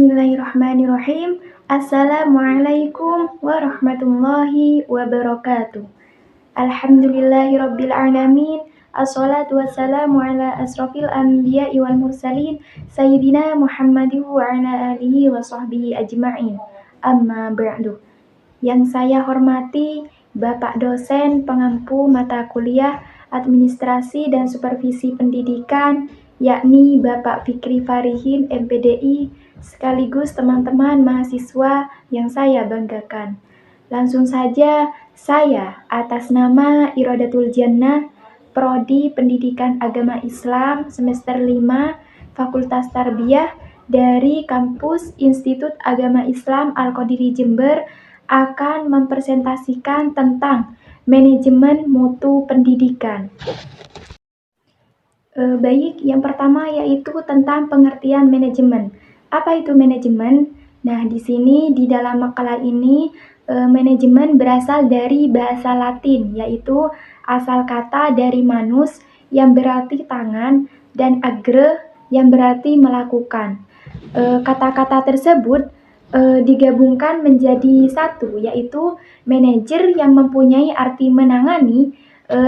Bismillahirrahmanirrahim. Assalamualaikum warahmatullahi wabarakatuh. Alhamdulillahirabbil alamin. Assalatu wassalamu ala asrofil anbiya'i wal mursalin sayyidina Muhammadin wa ala alihi wa sahbihi ajma'in. Amma ba'du. Yang saya hormati Bapak dosen pengampu mata kuliah Administrasi dan Supervisi Pendidikan, yakni Bapak Fikri Farihin MPDI, sekaligus teman-teman mahasiswa yang saya banggakan. Langsung saja, saya atas nama Irodatul Jannah, Prodi Pendidikan Agama Islam semester 5, Fakultas Tarbiyah dari Kampus Institut Agama Islam Al-Qadiri Jember akan mempresentasikan tentang manajemen mutu pendidikan. Baik, yang pertama yaitu tentang pengertian manajemen. Apa itu manajemen? Nah, di sini di dalam makalah ini manajemen berasal dari bahasa Latin, yaitu asal kata dari manus yang berarti tangan dan agre yang berarti melakukan. Kata-kata tersebut digabungkan menjadi satu, yaitu manajer yang mempunyai arti menangani,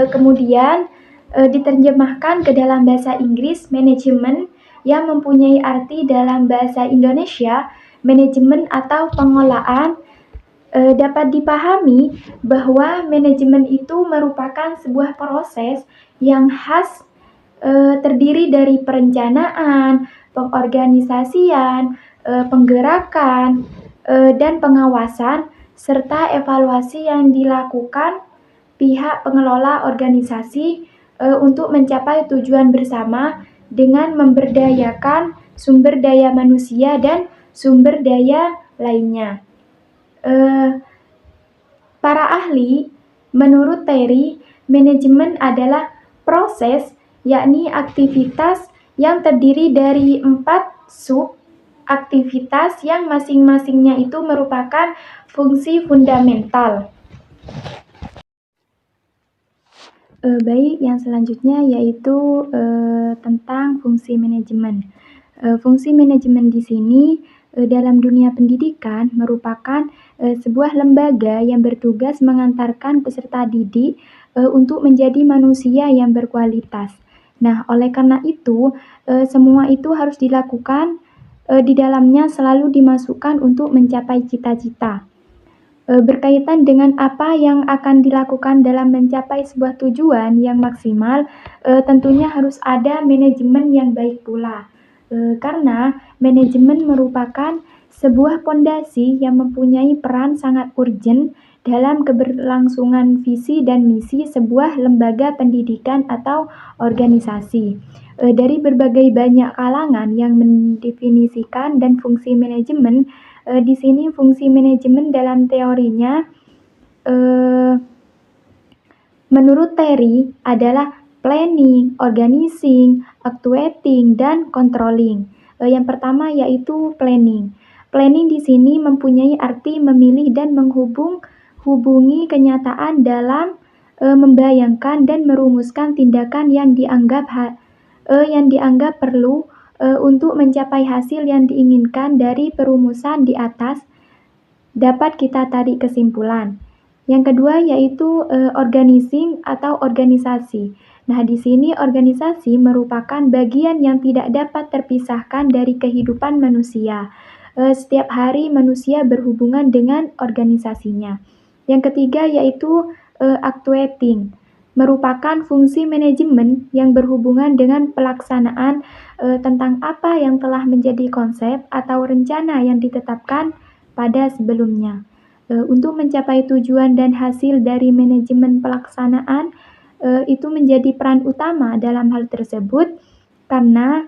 kemudian diterjemahkan ke dalam bahasa Inggris manajemen yang mempunyai arti dalam bahasa Indonesia manajemen atau pengelolaan. Dapat dipahami bahwa manajemen itu merupakan sebuah proses yang khas terdiri dari perencanaan, pengorganisasian, penggerakan, dan pengawasan, serta evaluasi yang dilakukan pihak pengelola organisasi untuk mencapai tujuan bersama dengan memberdayakan sumber daya manusia dan sumber daya lainnya. Para ahli, menurut Terry, manajemen adalah proses, yakni aktivitas yang terdiri dari 4 sub aktivitas yang masing-masingnya itu merupakan fungsi fundamental. Baik, yang selanjutnya yaitu tentang fungsi manajemen. Fungsi manajemen di sini dalam dunia pendidikan merupakan sebuah lembaga yang bertugas mengantarkan peserta didik untuk menjadi manusia yang berkualitas. Nah, oleh karena itu, semua itu harus dilakukan di dalamnya selalu dimasukkan untuk mencapai cita-cita. Berkaitan dengan apa yang akan dilakukan dalam mencapai sebuah tujuan yang maksimal, tentunya harus ada manajemen yang baik pula. Karena manajemen merupakan sebuah pondasi yang mempunyai peran sangat urgent dalam keberlangsungan visi dan misi sebuah lembaga pendidikan atau organisasi. Dari berbagai banyak kalangan yang mendefinisikan dan fungsi manajemen, di sini fungsi manajemen dalam teorinya menurut Terry adalah planning, organizing, actuating, dan controlling. Yang pertama yaitu planning. Planning di sini mempunyai arti memilih dan menghubungi kenyataan dalam membayangkan dan merumuskan tindakan yang dianggap perlu untuk mencapai hasil yang diinginkan. Dari perumusan di atas dapat kita tarik kesimpulan. Yang kedua yaitu organizing atau organisasi. Nah, di sini organisasi merupakan bagian yang tidak dapat terpisahkan dari kehidupan manusia. Setiap hari manusia berhubungan dengan organisasinya. Yang ketiga yaitu actuating. Merupakan fungsi manajemen yang berhubungan dengan pelaksanaan tentang apa yang telah menjadi konsep atau rencana yang ditetapkan pada sebelumnya. Untuk mencapai tujuan dan hasil dari manajemen pelaksanaan itu menjadi peran utama dalam hal tersebut, karena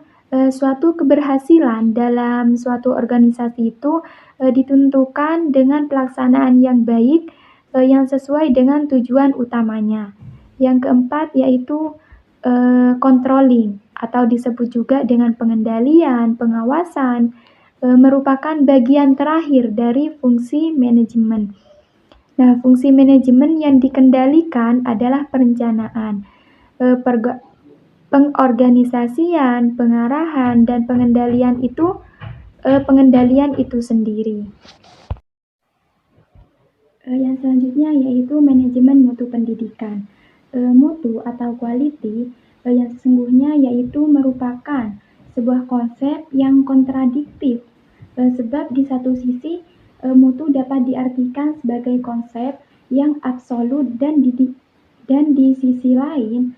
suatu keberhasilan dalam suatu organisasi itu ditentukan dengan pelaksanaan yang baik yang sesuai dengan tujuan utamanya. Yang keempat yaitu controlling atau disebut juga dengan pengendalian, pengawasan, merupakan bagian terakhir dari fungsi manajemen. Nah, fungsi manajemen yang dikendalikan adalah perencanaan, pengorganisasian, pengarahan, dan pengendalian itu pengendalian itu sendiri. Yang selanjutnya yaitu manajemen mutu pendidikan. Mutu atau quality yang sesungguhnya yaitu merupakan sebuah konsep yang kontradiktif, sebab di satu sisi mutu dapat diartikan sebagai konsep yang absolut dan di sisi lain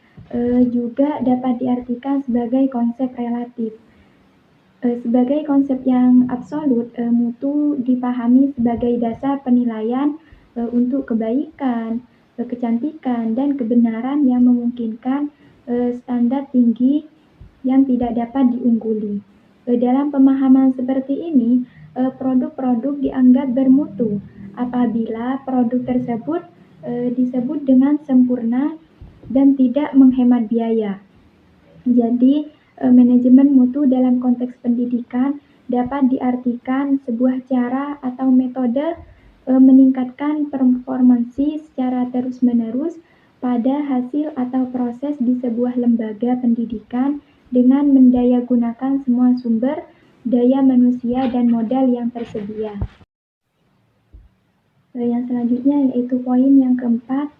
juga dapat diartikan sebagai konsep relatif. Sebagai konsep yang absolut, mutu dipahami sebagai dasar penilaian untuk kebaikan, kecantikan, dan kebenaran yang memungkinkan standar tinggi yang tidak dapat diungguli. Dalam pemahaman seperti ini, produk-produk dianggap bermutu apabila produk tersebut disebut dengan sempurna dan tidak menghemat biaya. Jadi, manajemen mutu dalam konteks pendidikan dapat diartikan sebuah cara atau metode meningkatkan performansi secara terus-menerus pada hasil atau proses di sebuah lembaga pendidikan dengan mendayagunakan semua sumber daya manusia dan modal yang tersedia. Yang selanjutnya yaitu poin yang keempat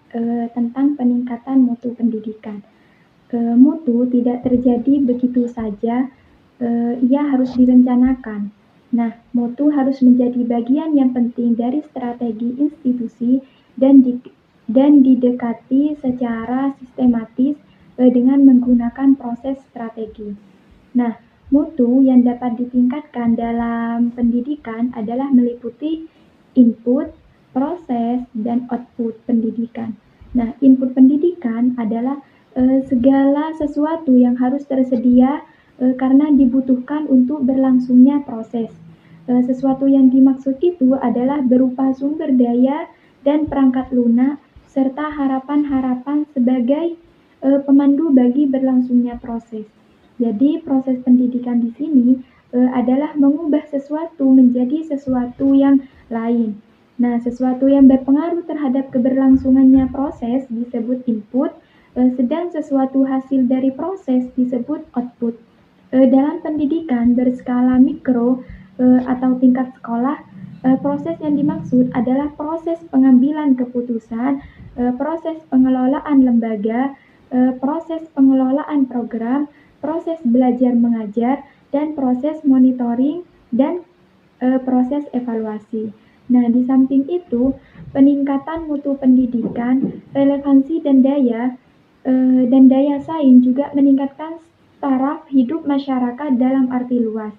tentang peningkatan mutu pendidikan. Mutu tidak terjadi begitu saja, ia harus direncanakan. Nah, mutu harus menjadi bagian yang penting dari strategi institusi dan didekati secara sistematis dengan menggunakan proses strategi. Nah, mutu yang dapat ditingkatkan dalam pendidikan adalah meliputi input, proses, dan output pendidikan. Nah, input pendidikan adalah segala sesuatu yang harus tersedia karena dibutuhkan untuk berlangsungnya proses. Sesuatu yang dimaksud itu adalah berupa sumber daya dan perangkat lunak serta harapan-harapan sebagai pemandu bagi berlangsungnya proses. Jadi proses pendidikan di sini adalah mengubah sesuatu menjadi sesuatu yang lain. Nah, sesuatu yang berpengaruh terhadap keberlangsungannya proses disebut input, sedang sesuatu hasil dari proses disebut output. Dalam pendidikan berskala mikro atau tingkat sekolah, proses yang dimaksud adalah proses pengambilan keputusan, proses pengelolaan lembaga, proses pengelolaan program, proses belajar mengajar, dan proses monitoring dan proses evaluasi. Nah, di samping itu, peningkatan mutu pendidikan, relevansi dan daya saing juga meningkatkan taraf hidup masyarakat dalam arti luas.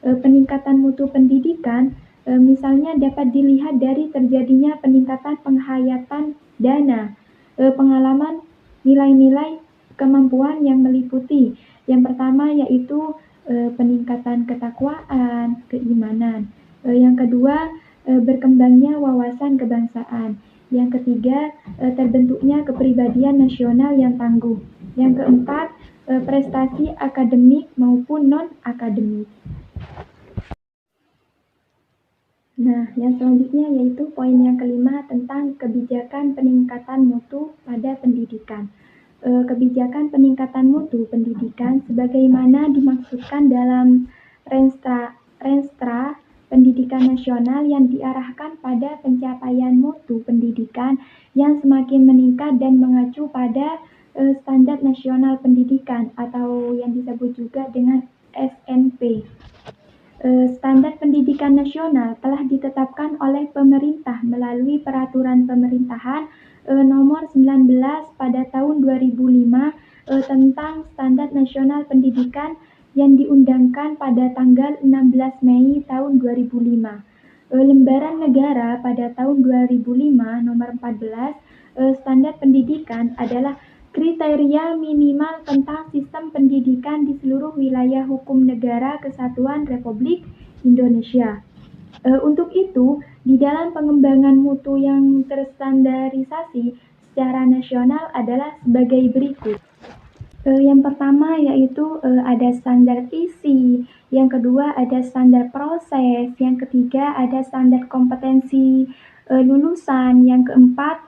Peningkatan mutu pendidikan misalnya dapat dilihat dari terjadinya peningkatan penghayatan dana, pengalaman, nilai-nilai, kemampuan yang meliputi. Yang pertama yaitu peningkatan ketakwaan, keimanan. Yang kedua, berkembangnya wawasan kebangsaan. Yang ketiga, terbentuknya kepribadian nasional yang tangguh. Yang keempat, prestasi akademik maupun non-akademik. Nah, yang selanjutnya yaitu poin yang kelima tentang kebijakan peningkatan mutu pada pendidikan. Kebijakan peningkatan mutu pendidikan sebagaimana dimaksudkan dalam Renstra Pendidikan Nasional yang diarahkan pada pencapaian mutu pendidikan yang semakin meningkat dan mengacu pada Standar Nasional Pendidikan atau yang disebut juga dengan SNP. Standar pendidikan nasional telah ditetapkan oleh pemerintah melalui Peraturan Pemerintahan Nomor 19 pada tahun 2005 tentang Standar Nasional Pendidikan yang diundangkan pada tanggal 16 Mei tahun 2005. Lembaran Negara pada tahun 2005 nomor 14 Standar Pendidikan adalah kriteria minimal tentang sistem pendidikan di seluruh wilayah hukum negara Kesatuan Republik Indonesia. Untuk itu, di dalam pengembangan mutu yang terstandarisasi secara nasional adalah sebagai berikut. Yang pertama yaitu ada standar isi, yang kedua ada standar proses, yang ketiga ada standar kompetensi lulusan, yang keempat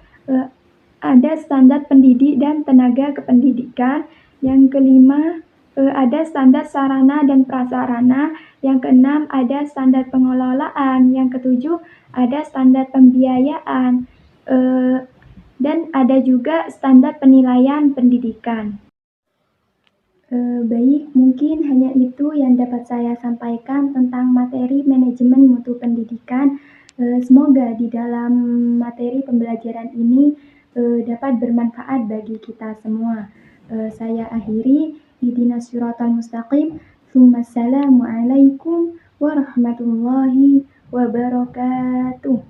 ada standar pendidik dan tenaga kependidikan, yang kelima Ada standar sarana dan prasarana. Yang keenam, ada standar pengelolaan. Yang ketujuh, ada standar pembiayaan. Dan ada juga standar penilaian pendidikan. Baik, mungkin hanya itu yang dapat saya sampaikan tentang materi manajemen mutu pendidikan. Semoga di dalam materi pembelajaran ini dapat bermanfaat bagi kita semua. Saya akhiri, ihdinas siratal mustaqim. Assalamualaikum warahmatullahi wabarakatuh.